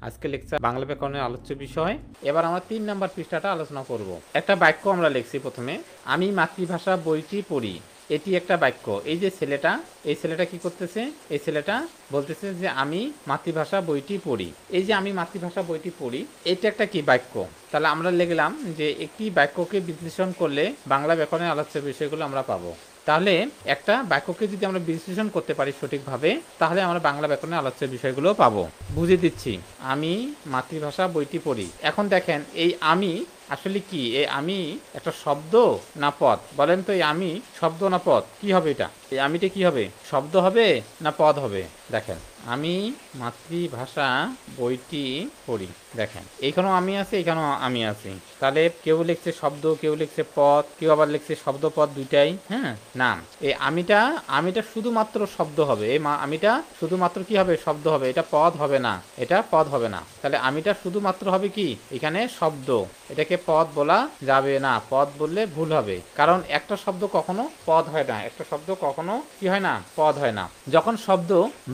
আজকে লেকচার বাংলা ব্যাকরণের আলোচ্য বিষয়। এবার আমরা 3 নাম্বার পৃষ্ঠাটা আলোচনা করব। একটা বাক্য আমরা লিখছি প্রথমে, আমি মাতৃভাষা বইটি পড়ি। এটি একটা বাক্য। এই যে ছেলেটা, এই ছেলেটা কি করতেছে? এই ছেলেটা বলতেছে যে আমি মাতৃভাষা বইটি পড়ি। এই যে আমি মাতৃভাষা বইটি পড়ি, এটা একটা কি বাক্য? তাহলে আমরা লিখলাম যে একটি বাক্যকে বিশ্লেষণ করলে বাংলা ব্যাকরণের আলোচ্য বিষয়গুলো আমরা পাবো। তাহলে একটা বাক্যকে যদি আমরা বিশ্লেষণ করতে পারি সঠিকভাবে, তাহলে আমরা বাংলা ব্যাকরণের আলোচ্য বিষয়গুলো পাবো। বুঝিয়ে দিচ্ছি, আমি মাতৃভাষা বইটি পড়ি। এখন দেখেন, এই আমি আসলে কি? এই আমি একটা শব্দ না পদ? বলেন তো, এই আমি শব্দ না পদ? কি হবে এটা? এই আমিটা কি হবে? শব্দ হবে না পদ হবে? দেখেন, আমি মাতৃভাষা বইটি পড়ি। দেখেন, এইখানেও আমি আছি, এইখানেও আমি আছি। তাহলে কেউ লিখছে শব্দ, কেউ লিখছে পদ, কেউ আবার লিখছে শব্দ পদ দুইটাই। হ্যাঁ, না, এই আমিটা শুধুমাত্র শব্দ হবে। এই আমিটা শুধুমাত্র কি হবে? শব্দ হবে। এটা পদ হবে না, এটা পদ হবে না। তাহলে আমিটা শুধুমাত্র হবে কি? এখানে শব্দ। এটাকে পদ বলা যাবে না। পদ বললে ভুল হবে, কারণ একটা শব্দ কখনো পদ হয় না। একটা শব্দ কখনো কি হয় না? পদ হয় না। যখন শব্দ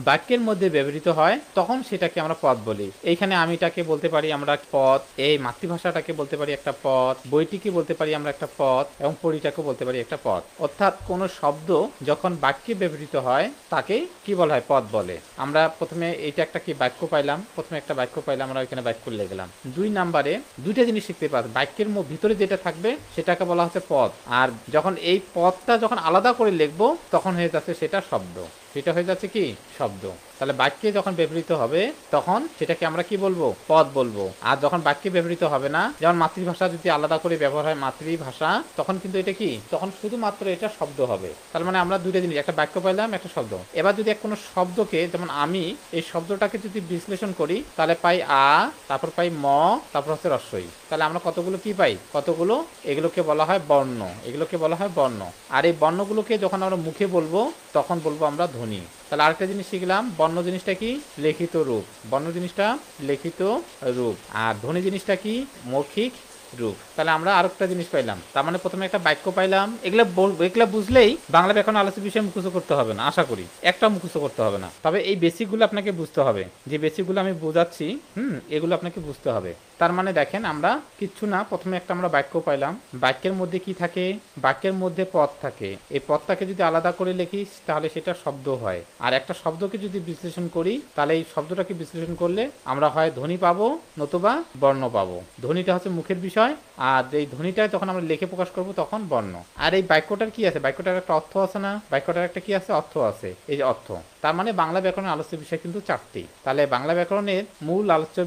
বাক্যের মধ্যে ব্যবহৃত হয়, তখন সেটাকে আমরা পদ বলি। এইখানে আমিটাকে বলতে পারি আমরা পদ, এই মাতৃভাষাটাকে বলতে পারি একটা পদ, বইটিকে বলতে পারি আমরা একটা পদ, এবং পড়িটাকে বলতে পারি একটা পদ। অর্থাৎ কোনো শব্দ যখন বাক্যে ব্যবহৃত হয়, তাকে কি বলা হয়? পদ বলে। আমরা প্রথমে এইটা একটা কি বাক্য পাইলাম, প্রথমে একটা বাক্য পাইলাম, আমরা ওইখানে বাক্য লিখলাম। 2 নাম্বারে দুইটা জিনিস শিখতে পারবে। বাক্যের ভিতরে যেটা থাকবে সেটাকে বলা হচ্ছে পদ, আর যখন এই পদটা যখন আলাদা করে লিখবো, তখন হয়ে যাচ্ছে সেটা শব্দ। সেটা হয়ে যাচ্ছে কি? শব্দ। তাহলে বাক্যে যখন ব্যবহৃত হবে, তখন সেটাকে আমরা কি বলবো? পদ বলবো। আর যখন বাক্যে ব্যবহৃত হবে না, যেমন মাতৃভাষা যদি আলাদা করে ব্যবহার হয়, মাতৃভাষা, তখন কিন্তু এটা কি? তখন শুধুমাত্র এটা শব্দ হবে। তার মানে আমরা দুইটা জিনিস, একটা বাক্য পাইলাম, একটা শব্দ। এবার যদি কোনো শব্দকে, যেমন আমি, এই শব্দটাকে যদি বিশ্লেষণ করি, তাহলে পাই আ, তারপর পাই ম, তারপর হচ্ছে রস্বই। তাহলে আমরা কতগুলো কি পাই? কতগুলো? এগুলোকে বলা হয় বর্ণ। এগুলোকে বলা হয় বর্ণ। আর এই বর্ণগুলোকে যখন আমরা মুখে বলবো, তখন বলবো আমরা ধ্বনি। তাহলে আরেকটা জিনিস শিখলাম, বর্ণ জিনিসটা কি? লিখিত রূপ। বর্ণ জিনিসটা লিখিত রূপ। আর ধ্বনি জিনিসটা কি? মৌখিক রূপ। তাহলে আমরা আরেকটা জিনিস পাইলাম। তার মানে প্রথমে একটা বাক্য পাইলাম। এগুলা বুঝলেই বাংলা ব্যাকরণ আলোচ্য বিষয় মুখস্থ করতে হবে না, আশা করি একটা মুখস্থ করতে হবে না। তবে এই বেসিকগুলো আপনাকে বুঝতে হবে। যে বেসিকগুলো আমি বোঝাচ্ছি, এগুলো আপনাকে বুঝতে হবে। তার মানে দেখেন, আমরা কিচ্ছু না, প্রথমে একটা আমরা বাক্য পাইলাম। বাক্যের মধ্যে কি থাকে? বাক্যের মধ্যে পদ থাকে। এই পদটাকে যদি আলাদা করে লিখিস, তাহলে সেটা শব্দ হয়। আর একটা শব্দকে যদি বিশ্লেষণ করি, তাহলে এই শব্দটাকে বিশ্লেষণ করলে আমরা হয় ধ্বনি পাবো, নতুবা বর্ণ পাবো। ধ্বনিটা হচ্ছে মুখের বিষয়, আর এই ধ্বনিটা যখন আমরা লিখে প্রকাশ করব, তখন বর্ণ। আর এই বাক্যটার কি আছে? বাক্যটার একটা অর্থ আছে না? বাক্যটার একটা কি আছে? অর্থ আছে। এই যে অর্থ। তার মানে বাংলা ব্যাকরণের আলোচ্য বিষয় কিন্তু 4টি। তাহলে বাংলা ব্যাকরণের মূল আলোচ্য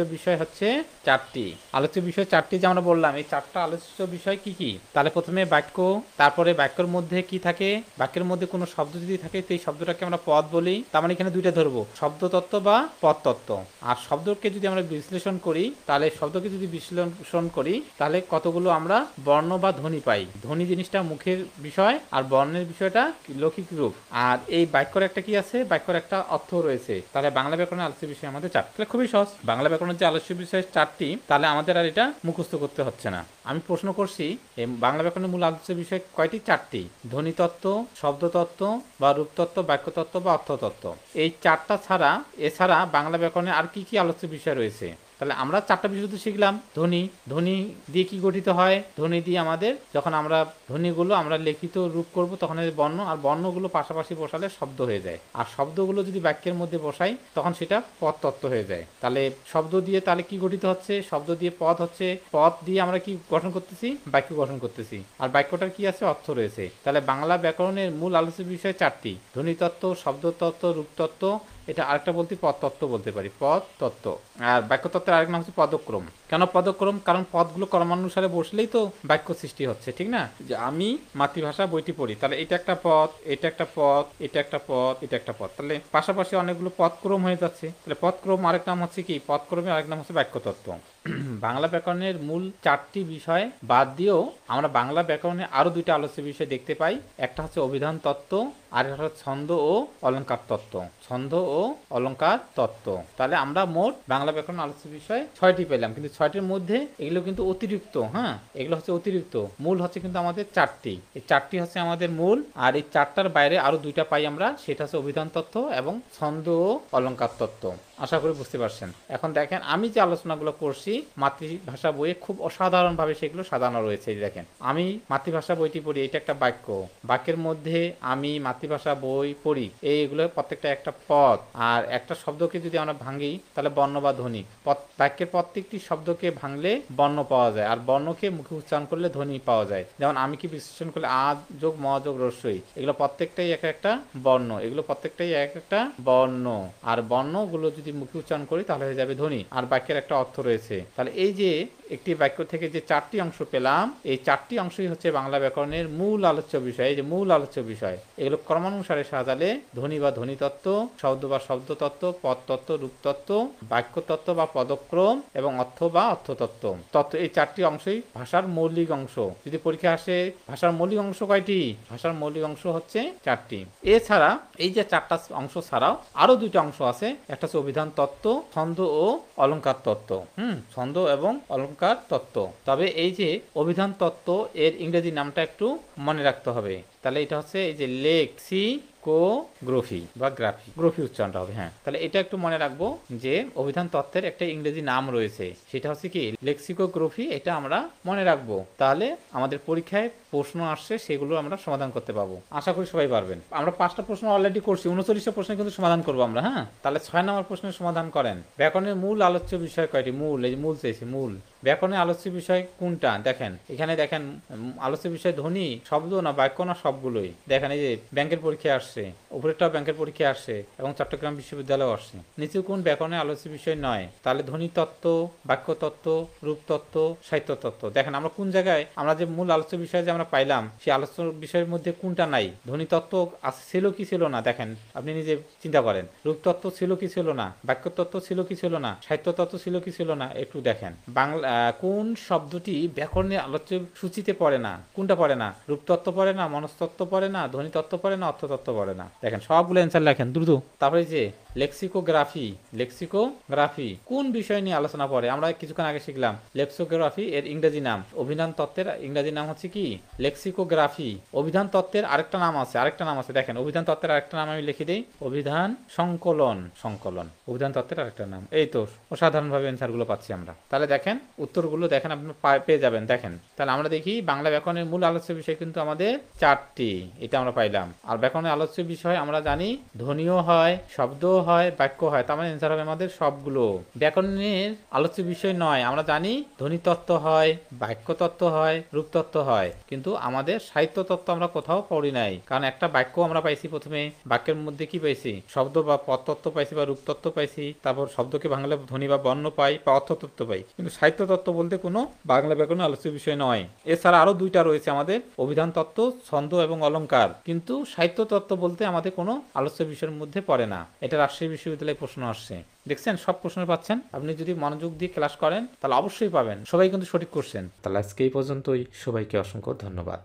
বিষয় হচ্ছে 4টি। আলোচ্য বিষয় 4টি যে আমরা বললাম, এই 4টা আলোচ্য বিষয় কি কি? তাহলে প্রথমে বাক্য, তারপরে বাক্যের মধ্যে কি থাকে? বাক্যের মধ্যে কোনো শব্দ যদি থাকে, সেই শব্দটাকে আমরা পদ বলি। তার মানে এখানে দুইটা ধরবো, শব্দ তত্ত্ব বা পদ তত্ত্ব। আর শব্দকে যদি আমরা বিশ্লেষণ করি, তাহলে শব্দকে যদি বিশ্লেষণ করি, তাহলে কতগুলো আমরা বর্ণ বা ধ্বনি পাই। ধ্বনি জিনিসটা মুখের বিষয়, আর বর্ণের বিষয়টা লৌকিক রূপ। আর এই বাক্যর একটা কি আছে? বাক্যর একটা অর্থ রয়েছে। তাহলে বাংলা ব্যাকরণের আলোচ্য বিষয় আমাদের 4। তাহলে খুবই সহজ। বাংলা ব্যাকরণের যে আলোচ্য বিষয় 4টি, তাহলে আমাদের আর এটা মুখস্থ করতে হচ্ছে না। আমি প্রশ্ন করছি, এই বাংলা ব্যাকরণের মূল আলোচ্য বিষয় কয়টি? 4টি। ধ্বনিতত্ত্ব, শব্দতত্ত্ব বা রূপতত্ত্ব, বাক্যতত্ত্ব বা অর্থতত্ত্ব। এই 4টা ছাড়া, এছাড়া বাংলা ব্যাকরণে আর কি কি আলোচ্য বিষয় রয়েছে? তাহলে আমরা 4টা বিষয় তো শিখলাম। ধ্বনি, ধ্বনি দিয়ে কি গঠিত হয়? ধ্বনি দিয়ে আমাদের, যখন আমরা ধ্বনিগুলো আমরা লিখিত রূপ করব, তখন বর্ণ, আর বর্ণগুলো পাশাপাশি বসালে শব্দ হয়ে যায়। আর শব্দগুলো যদি বাক্যের মধ্যে বসাই, তখন সেটা পদ তত্ত্ব হয়ে যায়। তাহলে শব্দ দিয়ে তাহলে কি গঠিত হচ্ছে? শব্দ দিয়ে পদ হচ্ছে। পদ দিয়ে আমরা কি গঠন করতেছি? বাক্য গঠন করতেছি। আর বাক্যটার কি আছে? অর্থ রয়েছে। তাহলে বাংলা ব্যাকরণের মূল আলোচ্য বিষয় 4টি: ধ্বনিতত্ত্ব, শব্দতত্ত্ব, রূপতত্ত্ব। এটা আরেকটা বলতে পদ তত্ত্ব বলতে পারি, পদ তত্ত্ব। আর বাক্য তত্ত্বের আরেক নাম হচ্ছে পদক্রম। কেন পদক্রম? কারণ পদগুলো ক্রমানুসারে বসলেই তো বাক্য সৃষ্টি হচ্ছে, ঠিক না? যে আমি মাতৃভাষা বইটি পড়ি, তাহলে এটা একটা পদ, এটা একটা পদ, এটা একটা পদ, এটা একটা পদ। তাহলে পাশাপাশি অনেকগুলো পদক্রম হয়ে যাচ্ছে। তাহলে পদক্রম আরেক নাম হচ্ছে কি? পদক্রমে আরেক নাম হচ্ছে বাক্য তত্ত্ব। বাংলা ব্যাকরণের মূল 4টি বিষয় বাদ দিয়েও আমরা বাংলা ব্যাকরণে আরো 2টা আলোচ্য বিষয় দেখতে পাই। একটা হচ্ছে অভিধান তত্ত্ব, আর একটা হচ্ছে ছন্দ ও অলংকার তত্ত্ব। ছন্দ ও অলংকার তত্ত্ব। তাহলে আমরা মোট বাংলা ব্যাকরণ আলোচ্য বিষয় 6টি পেলাম, কিন্তু 6টির মধ্যে এগুলো কিন্তু অতিরিক্ত। হ্যাঁ, এগুলো হচ্ছে অতিরিক্ত। মূল হচ্ছে কিন্তু আমাদের 4টি। এই 4টি হচ্ছে আমাদের মূল, আর এই 4টার বাইরে আরো 2টা পাই আমরা, সেটা হচ্ছে অভিধান তত্ত্ব এবং ছন্দ ও অলংকার তত্ত্ব। আশা করি বুঝতে পারছেন। এখন দেখেন আমি যে আলোচনাগুলো করছি মাতৃভাষা বইয়ে খুব অসাধারণভাবে সেগুলো সাজানো রয়েছে। এই দেখেন আমি মাতৃভাষা বইটি পড়ি, এটা একটা বাক্য, বাক্যের মধ্যে আমি মাতৃভাষা বই পড়ি, এইগুলো প্রত্যেকটা একটা পদ, আর একটা শব্দকে যদি আমরা ভাঙি তাহলে বর্ণ বা ধ্বনি। বাক্যের প্রত্যেকটি শব্দকে ভাঙলে বর্ণ পাওয়া যায়, আর বর্ণকে মুখে উচ্চারণ করলে ধ্বনি পাওয়া যায়। যেমন আমি কি বিশ্লেষণ করলে আ যোগ ম যোগ রস্যই, এগুলো প্রত্যেকটাই এক একটা বর্ণ, এগুলো প্রত্যেকটাই এক একটা বর্ণ, আর বর্ণগুলো যদি মুখে উচ্চারণ করি তাহলে হয়ে যাবে ধ্বনি, আর বাক্যের একটা অর্থ রয়েছে। তাহলে এই যে একটি বাক্য থেকে যে 4টি অংশ পেলাম, এই 4টি অংশই হচ্ছে বাংলা ব্যাকরণের মূল আলোচ্য বিষয়। এই যে মূল আলোচ্য বিষয়, এগুলো ক্রমানুসারে সাজালে ধ্বনি বা ধ্বনিতত্ত্ব, শব্দ বা শব্দতত্ত্ব, পদতত্ত্ব, রূপতত্ত্ব, বাক্যতত্ত্ব বা পদক্রম এবং অর্থ বা অর্থতত্ত্ব তত্ত্ব, এই 4টি অংশই ভাষার মৌলিক অংশ। যদি পরীক্ষা আসে ভাষার মৌলিক অংশ কয়টি, ভাষার মৌলিক অংশ হচ্ছে 4টি। এছাড়া এই যে 4টা অংশ ছাড়াও আরো 2টা অংশ আছে, একটা হচ্ছে অভিধান তত্ত্ব, ছন্দ ও অলংকার তত্ত্ব। ছন্দ এবং অলংকার তত্ত্ব। তবে এই যে অভিধান তত্ত্ব এর ইংরেজি নামটা একটু মনে রাখতে হবে। তাহলে এটা হচ্ছে এই যে লেক্সিকোগ্রাফি বা গ্রাফি উচ্চারণটা হবে। হ্যাঁ, তাহলে এটা একটু মনে রাখবো যে অভিধান তত্ত্বের একটা ইংরেজি নাম রয়েছে, সেটা হচ্ছে কি লেক্সিকোগ্রাফি। এটা আমরা মনে রাখবো, তাহলে আমাদের পরীক্ষায় প্রশ্ন আসছে সেগুলো আমরা সমাধান করতে পারবো। আশা করি সবাই পারবেন। আমরা 5টা প্রশ্ন অলরেডি করছি, 39টা প্রশ্ন কিন্তু সমাধান করবো আমরা। হ্যাঁ, তাহলে 6 নম্বর প্রশ্নের সমাধান করেন। ব্যাকরণের মূল আলোচ্য বিষয় কয়টি? মূল, এই যে মূল চেয়েছি, মূল। ব্যাকরণের আলোচ্য বিষয় কোনটা? দেখেন এখানে, দেখেন আলোচ্য বিষয় ধ্বনি, শব্দ না বাক্য না সবগুলোই। দেখেন এই যে ব্যাংকের পরীক্ষা আসছে, উপরেরটাও ব্যাংকের পরীক্ষা আসছে এবং চট্টগ্রাম বিশ্ববিদ্যালয় আসছে। নিচে কোন ব্যাকরণের আলোচ্য বিষয় নয়? তাহলে ধ্বনি তত্ত্ব, বাক্য তত্ত্ব, রূপ তত্ত্ব, সাহিত্য তত্ত্ব। দেখেন আমরা কোন জায়গায়, আমরা যে মূল আলোচ্য বিষয় যে আমরা পাইলাম সেই আলোচ্য বিষয়ের মধ্যে কোনটা নাই? ধ্বনি তত্ত্ব ছিল কি ছিল না? দেখেন আপনি নিজে চিন্তা করেন। রূপ তত্ত্ব ছিল কি ছিল না? বাক্য তত্ত্ব ছিল কি ছিল না? সাহিত্য তত্ত্ব ছিল কি ছিল না? একটু দেখেন বাংলা কোন শব্দটি ব্যাকরণের আলোচ্য সূচিতে পড়ে না? কোনটা পড়ে না? রূপতত্ত্ব পড়ে না, মনস্তত্ত্ব পড়ে না, ধ্বনিতত্ত্ব পড়ে না, অর্থতত্ত্ব পড়ে না। দেখেন সবগুলো অ্যান্সার লেখেন দ্রুত। তারপরে যে লেক্সিকোগ্রাফি কোন বিষয় নিয়ে আলোচনা পড়ে? আমরা কিছুক্ষণ আগে শিখলাম লেক্সিকোগ্রাফি এর ইংরেজি নাম। অভিধান তত্ত্বের ইংরেজি নাম হচ্ছে কি? লেক্সিকোগ্রাফি। অভিধান তত্ত্বের আরেকটা নাম আছে, দেখেন অভিধান তত্ত্বের আরেকটা নাম আমি লিখে দিই, অভিধান সংকলন। অভিধান তত্ত্বের আরেকটা নাম। এই তো অসাধারণভাবে অ্যান্সার গুলো পাচ্ছি আমরা। তাহলে দেখেন উত্তরগুলো দেখেন আপনি পেয়ে যাবেন। দেখেন তাহলে আমরা দেখি বাংলা ব্যাকরণের মূল আলোচ্য বিষয় কিন্তু আমাদের 4টি, এটা আমরা পাইলাম। আর ব্যাকরণের আলোচ্য বিষয় আমরা জানি ধ্বনিও হয়, শব্দও হয়, বাক্য হয়। তার মানে অ্যান্সার হবে আমাদের সবগুলো। ব্যাকরণের আলোচ্য বিষয় নয়, আমরা জানি ধ্বনিতত্ত্ব হয়, বাক্য তত্ত্ব হয়, রূপতত্ত্ব হয়, কিন্তু আমাদের সাহিত্য তত্ত্ব আমরা কোথাও পড়ি নাই। কারণ একটা বাক্য আমরা পাইছি, প্রথমে বাক্যের মধ্যে কি পাইছি? শব্দ বা পদতত্ত্ব পাইছি বা রূপতত্ত্ব পাইছি, তারপর শব্দকে ভাঙলে ধ্বনি বা বর্ণ পাই বা অর্থতত্ত্ব পাই, কিন্তু সাহিত্য তত্ত্ব বলতে কোনো বাংলা ব্যাকরণের আলোচ্য বিষয় নয়। এছাড়া আরো 2টা রয়েছে আমাদের, অভিধান তত্ত্ব, ছন্দ এবং অলংকার, কিন্তু সাহিত্য তত্ত্ব বলতে আমাদের কোনো আলোচ্য বিষয়ের মধ্যে পড়ে না। এটা রাজশাহী বিশ্ববিদ্যালয়ে প্রশ্ন আসছে। দেখছেন সব প্রশ্ন পাচ্ছেন। আপনি যদি মনোযোগ দিয়ে ক্লাস করেন তাহলে অবশ্যই পাবেন। সবাই কিন্তু সঠিক করছেন। তাহলে আজকে এই পর্যন্তই। সবাইকে অসংখ্য ধন্যবাদ।